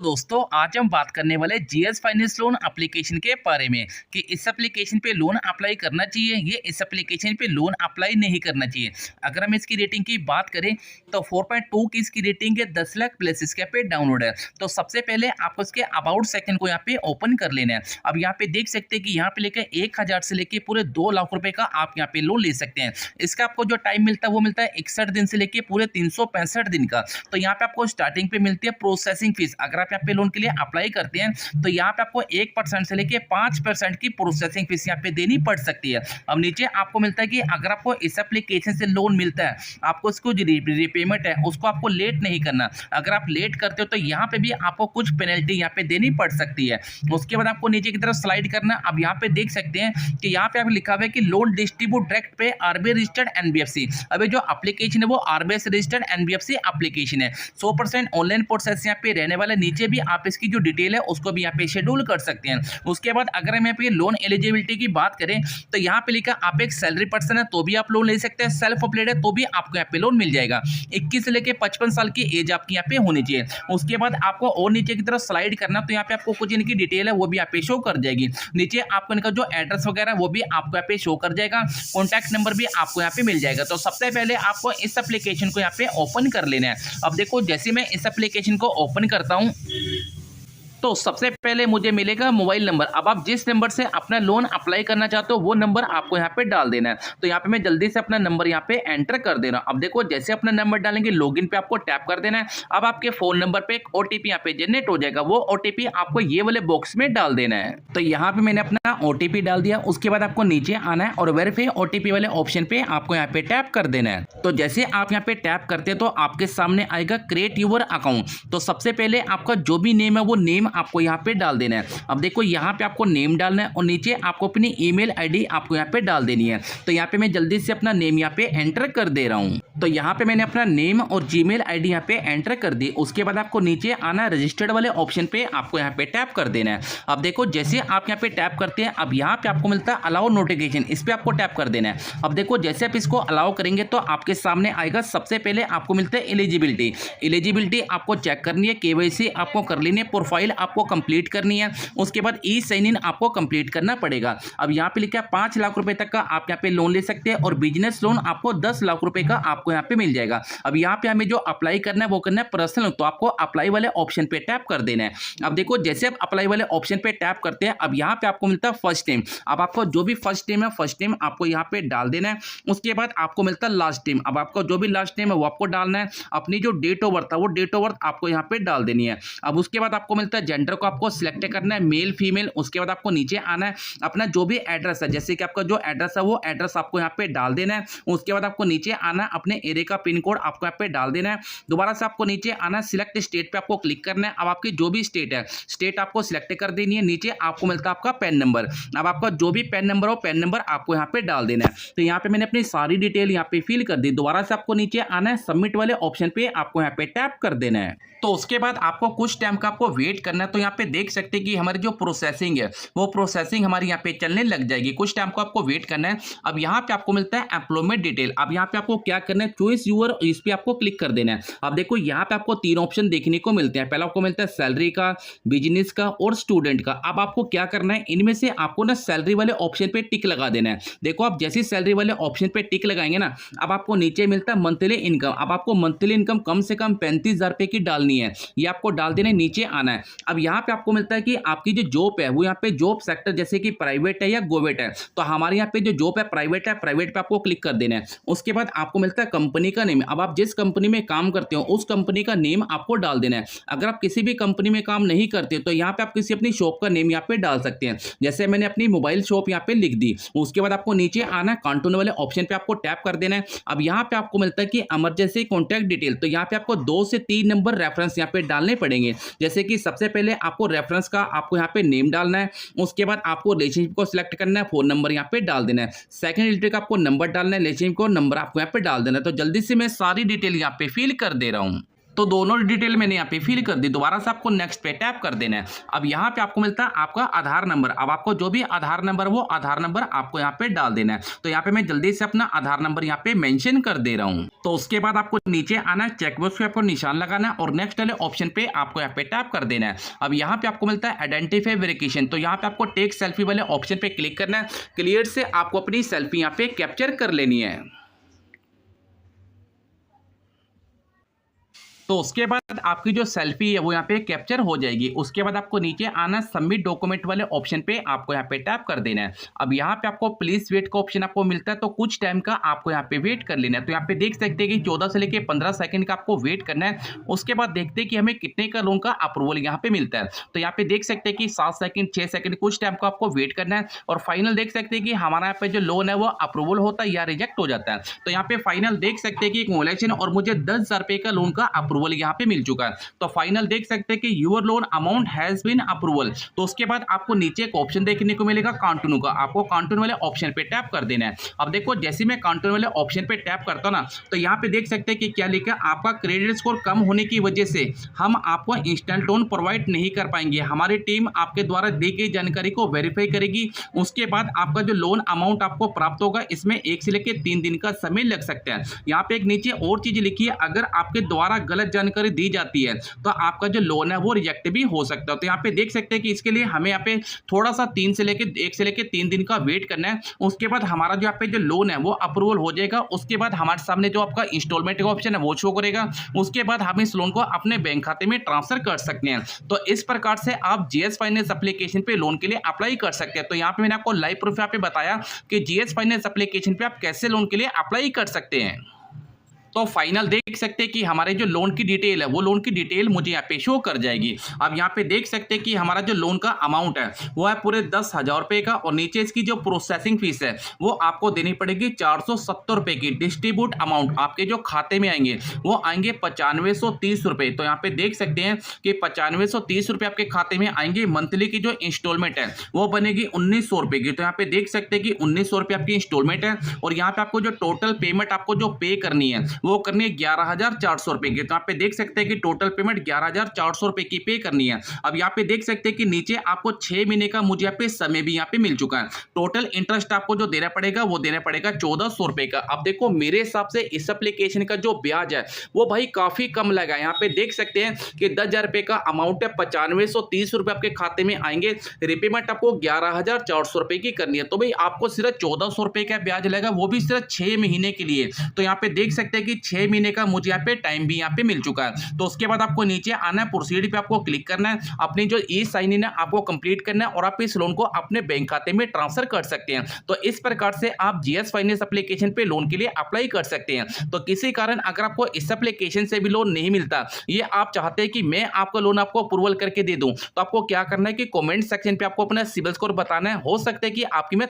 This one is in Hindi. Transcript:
दोस्तों आज हम बात करने वाले जीएस फाइनेंस लोन एप्लीकेशन के बारे में कि इस एप्लीकेशन पे लोन अप्लाई करना चाहिए ये इस एप्लीकेशन पे लोन अप्लाई नहीं करना चाहिए। अगर हम इसकी रेटिंग की बात करें तो 4.2 की इसकी रेटिंग है, 10 लाख प्लस इसके पे डाउनलोड है। तो सबसे पहले आपको इसके अबाउट सेक्शन को यहाँ पे ओपन कर लेना है। अब यहाँ पे देख सकते हैं कि यहाँ पे लेकर 1000 से लेकर पूरे 2 लाख रुपए का आप यहाँ पे लोन ले सकते हैं। इसका आपको जो टाइम मिलता है वो मिलता है 61 दिन से लेकर पूरे 365 दिन का। तो यहाँ पे आपको स्टार्टिंग पे मिलती है प्रोसेसिंग फीस। अगर आप यहाँ पे लोन के लिए अप्लाई करते हैं तो यहाँ पे आपको 1% से लेके 5% की प्रोसेसिंग फीस यहाँ पे देनी पड़ सकती है। अब नीचे आपको मिलता है कि अगर आपको इस एप्लीकेशन से लोन मिलता है, आपको इसको जो रिपेमेंट है उसको आपको लेट नहीं करना। अगर आप लेट करते हो तो यहाँ पे भी आपको कुछ पेनल्टी यहाँ पे देनी पड़ सकती है। उसके बाद आपको नीचे की तरफ स्लाइड करना। अब यहाँ पे देख सकते हैं कि यहाँ पे आप लिखा हुआ है कि लोन डिस्ट्रीब्यूट डायरेक्ट पे आरबीआई रजिस्टर्ड एनबीएफसी। अभी जो एप्लीकेशन है वो आरबीआई से रजिस्टर्ड एनबीएफसी एप्लीकेशन है। 100% ऑनलाइन प्रोसेस यहाँ पे रहने वाला। नीचे भी आप इसकी जो डिटेल है उसको भी यहाँ पे शेड्यूल कर सकते हैं। उसके बाद अगर हम यहाँ पे लोन एलिजिबिलिटी की बात करें तो यहाँ पे लिखा आप एक सैलरी पर्सन है तो भी आप लोन ले सकते हैं, सेल्फ अप्लाइड है तो भी आपको यहाँ पे लोन मिल जाएगा। 21 से लेकर 55 साल की एज आपकी यहाँ पे होनी चाहिए। उसके बाद आपको और नीचे की तरफ स्लाइड करना तो यहाँ पे आपको कुछ इनकी डिटेल है वो भी यहाँ पे शो कर जाएगी। नीचे आपको इनका जो एड्रेस वगैरह वो भी आपको यहाँ पे शो कर जाएगा, कॉन्टैक्ट नंबर भी आपको यहाँ पे मिल जाएगा। तो सबसे पहले आपको इस एप्लीकेशन को यहाँ पे ओपन कर लेना है। अब देखो जैसे मैं इस एप्लीकेशन को ओपन करता हूं तो सबसे पहले मुझे मिलेगा मोबाइल नंबर। अब आप जिस नंबर से अपना लोन अप्लाई करना चाहते हो वो नंबर आपको यहाँ पे डाल देना है। तो यहाँ पे मैं जल्दी से अपना नंबर यहाँ पे एंटर कर दे रहा हूँ। अब देखो जैसे अपना नंबर डालेंगे लॉगिन पे आपको टैप कर देना है। अब आपके फोन नंबर पे एक ओटीपी यहाँ पे जनरेट हो जाएगा, वो ओटीपी आपको ये वाले बॉक्स में डाल देना है। तो यहाँ पे मैंने अपना ओटीपी डाल दिया। उसके बाद आपको नीचे आना है और वेरीफाई ओटीपी वाले ऑप्शन पे आपको यहाँ पे टैप कर देना है। तो जैसे आप यहाँ पे टैप करते हैं तो आपके सामने आएगा क्रिएट यूर अकाउंट। तो सबसे पहले आपका जो भी नेम है वो नेम आपको यहाँ पे डाल देना है। अब देखो यहाँ पे आपको नेम डालना है और नीचे आपको अपनी ईमेल आईडी आपको यहाँ पे डाल देनी है। तो यहाँ पे मैं जल्दी से अपना नेम यहाँ पे एंटर कर दे रहा हूँ। तो यहाँ पे मैंने अपना नेम और जीमेल आईडी यहाँ पे एंटर कर दी। उसके बाद आपको नीचे आना, रजिस्टर्ड वाले ऑप्शन पे आपको यहाँ पे टैप कर देना है। अब देखो जैसे आप यहाँ पे टैप करते हैं अब यहाँ पे आपको मिलता है अलाउ नोटिफिकेशन, इस पे आपको टैप कर देना है। अब देखो जैसे आप इसको अलाउ करेंगे तो आपके सामने आएगा। सबसे पहले आपको मिलता है एलिजिबिलिटी आपको चेक करनी है, केवाईसी आपको कर लेनी है, प्रोफाइल आपको कंप्लीट करनी है। उसके बाद ई साइन इन आपको कंप्लीट करना पड़ेगा। अब यहाँ पे लिखा है 5 लाख रुपए तक का आप यहाँ पे लोन ले सकते हैं और बिजनेस लोन आपको 10 लाख रुपए का आपको यहाँ पे मिल जाएगा। अब यहाँ पे हमें जो अप्लाई करना है वो करना है पर्सनल, तो आपको अप्लाई वाले ऑप्शन पे टैप कर देना है। अब देखो जैसे आप अप्लाई वाले ऑप्शन पे टैप करते हैं अब यहाँ पे आपको मिलता है फर्स्ट नेम। अब आपको जो भी फर्स्ट नेम है फर्स्ट नेम आपको यहाँ पे डाल देना है। उसके बाद आपको मिलता है लास्ट नेम। अब आपको जो भी लास्ट नेम है वो आपको डालना है। अपनी जो डेट ऑफ बर्थ है वो डेट ऑफ बर्थ आपको यहाँ पे डाल देनी है। अब उसके बाद आपको मिलता है जेंडर को आपको सिलेक्ट करना है, मेल फीमेल। उसके बाद आपको नीचे आना है, अपना जो भी एड्रेस है जैसे कि आपका जो एड्रेस है वो एड्रेस आपको यहाँ पे डाल देना है। उसके बाद आपको नीचे आना है, अपने एरिया का पिन कोड आपको यहाँ पे डाल देना है। दोबारा से आपको नीचे आना है, सिलेक्ट स्टेट पे आपको क्लिक करना है। अब आपकी जो भी स्टेट है स्टेट आपको सिलेक्ट कर देनी है। नीचे आपको मिलता है आपका पैन नंबर। अब आपका जो भी पैन नंबर हो पैन नंबर आपको यहाँ पे डाल देना है। तो यहाँ पे मैंने अपनी सारी डिटेल यहाँ पे फिल कर दी। दोबारा से आपको नीचे आना है, सबमिट वाले ऑप्शन पे आपको यहाँ पे टैप कर देना है। तो उसके बाद आपको कुछ टाइम का आपको वेट करना है। तो यहाँ पे देख सकते हैं कि हमारी जो प्रोसेसिंग है वो प्रोसेसिंग हमारी यहाँ पे चलने लग जाएगी। कुछ टाइम को आपको वेट करना है। अब यहाँ पे आपको मिलता है एम्प्लॉयमेंट डिटेल। अब यहाँ पे आपको क्या करना है, चॉइस यूर, इस पे आपको क्लिक कर देना है। अब देखो यहाँ पे आपको 3 ऑप्शन देखने को मिलते हैं। पहला आपको मिलता है सैलरी का, बिजनेस का और स्टूडेंट का। अब आपको क्या करना है, इनमें से आपको ना सैलरी वाले ऑप्शन पे टिक लगा देना है। देखो आप जैसे सैलरी वाले ऑप्शन पे टिक लगाएंगे ना अब आपको नीचे मिलता है मंथली इनकम। अब आपको मंथली इनकम कम से कम 35,000 रुपए की डालनी है, ये आपको डाल देने। नीचे आना है। अब यहाँ पे आपको मिलता है कि आपकी जो जॉब है वो यहाँ पे जॉब सेक्टर जैसे कि प्राइवेट है या गवर्नमेंट है। तो हमारे यहाँ पे जो जॉब है प्राइवेट पे आपको क्लिक कर देना है। उसके बाद आपको मिलता है कंपनी का नेम। अब आप जिस कंपनी में काम करते हो उस कंपनी का नेम आपको डाल देना है। अगर आप किसी भी कंपनी में काम नहीं करते तो यहाँ पे आप किसी अपनी शॉप का नेम यहाँ पे डाल सकते हैं। जैसे मैंने अपनी मोबाइल शॉप यहाँ पे लिख दी। उसके बाद आपको नीचे आना है, कार्टून वाले ऑप्शन पे आपको टैप कर देना है। अब यहाँ पे आपको मिलता है कि इमरजेंसी कॉन्टैक्ट डिटेल। तो यहाँ पे आपको 2 से 3 नंबर रेफरेंस यहाँ पे डालने पड़ेंगे। जैसे कि सबसे पहले आपको रेफरेंस का आपको यहाँ पे नेम डालना है। उसके बाद आपको रिलेशनशिप को सिलेक्ट करना है, फोन नंबर यहाँ पे डाल देना है। सेकंड रिलेटिव का आपको नंबर डालना है, रिलेशनशिप को नंबर आपको यहाँ पे डाल देना है। तो जल्दी से मैं सारी डिटेल यहाँ पे फिल कर दे रहा हूँ। तो दोनों डिटेल मैंने यहाँ पे फिल कर दी। दोबारा से आपको नेक्स्ट पे टैप कर देना है। अब यहाँ पे आपको मिलता है आपका आधार नंबर। अब आपको जो भी आधार नंबर वो आधार नंबर आपको यहाँ पे डाल देना है। तो यहाँ पे मैं जल्दी से अपना आधार नंबर यहाँ पे मेंशन कर दे रहा हूँ। तो उसके बाद आपको नीचे आना है, चेकबॉक्स पे आपको निशान लगाना है और नेक्स्ट वाले ऑप्शन पे आपको यहाँ पे टैप कर देना है। अब यहाँ पे आपको मिलता है आइडेंटिफाई वेरिफिकेशन। तो यहाँ पे आपको टेक सेल्फी वाले ऑप्शन पे क्लिक करना है। क्लियर से आपको अपनी सेल्फी यहाँ पे कैप्चर कर लेनी है। तो उसके बाद आपकी जो सेल्फी है वो यहाँ पे कैप्चर हो जाएगी। उसके बाद आपको नीचे आना, सबमिट डॉक्यूमेंट वाले ऑप्शन पे आपको यहाँ पे टैप कर देना है। अब यहाँ पे आपको प्लीज वेट का ऑप्शन आपको मिलता है, तो कुछ टाइम का आपको यहाँ पे वेट कर लेना है। तो यहाँ पे देख सकते हैं कि 14 से लेकर 15 सेकंड का आपको वेट करना है। उसके बाद देखते हैं कि हमें कितने का लोन का अप्रूवल यहाँ पे मिलता है। तो यहाँ पे देख सकते हैं कि 7 सेकंड 6 सेकंड कुछ टाइम को आपको वेट करना है और फाइनल देख सकते हैं कि हमारा यहाँ पे जो लोन है वो अप्रूवल होता है या रिजेक्ट हो जाता है। तो यहाँ पे फाइनल देख सकते हैं कि कांग्रेचुलेशन और मुझे 10,000 रुपए का लोन का अप्रूवल यहाँ पे मिल चुका है। तो फाइनल देख सकते हैं कि your loan amount has been approval. तो उसके बाद आपको नीचे एक ऑप्शन देखने को मिलेगा कंटिन्यू का। आपको कंटिन्यू वाले ऑप्शन पे टैप कर देना है। अब देखो जैसे मैं कंटिन्यू वाले ऑप्शन पे टैप करता हूं ना, तो यहाँ पे देख सकते हैं कि क्या लिखा है, आपका क्रेडिट स्कोर कम होने की वजह से हम आपको इंस्टेंट लोन प्रोवाइड नहीं कर पाएंगे। हमारी टीम आपके द्वारा दी गई जानकारी को वेरीफाई करेगी। उसके बाद आपका जो लोन अमाउंट आपको प्राप्त होगा इसमें 1 से लेकर 3 दिन का समय लग सकता है। यहाँ पे एक नीचे और चीज लिखी है, अगर आपके द्वारा गलत जानकारी दी जाती है तो आपका जो लोन है वो रिजेक्ट भी हो सकता है। तो यहाँ पे देख सकते हैं कि इसके लिए हमें यहाँ पे थोड़ा सा 1 से लेकर 3 दिन का वेट करना है। उसके बाद हमारा जो यहाँ पे जो लोन है वो अप्रूवल हो जाएगा। उसके बाद हमारे सामने जो आपका इंस्टॉलमेंट का ऑप्शन है वो शो करेगा। उसके बाद हम इस लोन को अपने बैंक खाते में ट्रांसफर कर सकते हैं। तो इस प्रकार से आप जीएस फाइनेंस एप्लीकेशन पे लोन के लिए अप्लाई कर सकते हैं। तो यहाँ पे मैंने आपको लाइव प्रूफ यहाँ पे बताया कि जीएस फाइनेंस एप्लीकेशन पे आप कैसे लोन के लिए अप्लाई कर सकते हैं। तो फाइनल देख सकते हैं कि हमारे जो लोन की डिटेल है वो लोन की डिटेल मुझे यहाँ पे शो कर जाएगी। अब यहाँ पे देख सकते हैं कि हमारा जो लोन का अमाउंट है वो है पूरे 10,000 रुपए का और नीचे इसकी जो प्रोसेसिंग फीस है वो आपको देनी पड़ेगी 470 रुपए की। डिस्ट्रीब्यूट अमाउंट आपके जो खाते में आएंगे वो आएंगे 9530 रुपए। तो यहाँ पे देख सकते हैं कि 9530 रुपए आपके खाते में आएंगे। मंथली की जो इंस्टॉलमेंट है वो बनेगी 1900 रुपए की। तो यहाँ पे देख सकते हैं कि 1900 रुपए आपकी इंस्टॉलमेंट है और यहाँ पे आपको जो टोटल पेमेंट आपको जो पे करनी है वो करनी है 11,400 रुपए की। तो यहाँ पे देख सकते हैं कि टोटल पेमेंट 11,400 रुपए की पे करनी है। अब यहाँ पे देख सकते हैं कि नीचे आपको 6 महीने का मुझे यहाँ पे समय भी यहाँ पे मिल चुका है। टोटल इंटरेस्ट आपको जो देना पड़ेगा वो देना पड़ेगा 1400 रुपए का। अब देखो मेरे हिसाब से इस एप्लीकेशन का जो ब्याज है वो भाई काफी कम लगा। यहाँ पे देख सकते हैं कि 10,000 रुपए का अमाउंट है, 9530 रुपए आपके खाते में आएंगे। रिपेमेंट आपको 11,400 रुपए की करनी है। तो भाई आपको सिर्फ 1400 रुपए का ब्याज लगेगा, वो भी सिर्फ 6 महीने के लिए। तो यहाँ पे देख सकते हैं कि 6 महीने का मुझे यहाँ पे टाइम भी यहाँ पे मिल चुका है। तो उसके बाद आपको नीचे आना है, प्रोसीड पे आपको क्लिक करना है। अपनी जो ई साइन इन है आपको कंप्लीट करना है और आप इस लोन को अपने बैंक खाते में ट्रांसफर कर सकते हैं। तो इस प्रकार से आप जीएस फाइनेंस एप्लीकेशन पे लोन के लिए अप्लाई कर सकते हैं। तो किसी कारण अगर आपको इस एप्लीकेशन से भी लोन नहीं मिलता, ये आप चाहते हैं कि मैं आपका लोन आपको अप्रूवल करके दे दूं, तो आपको क्या करना है कि कमेंट सेक्शन पे आपको अपना सिबिल स्कोर बताना है। हो सकता है कि आपकी मैं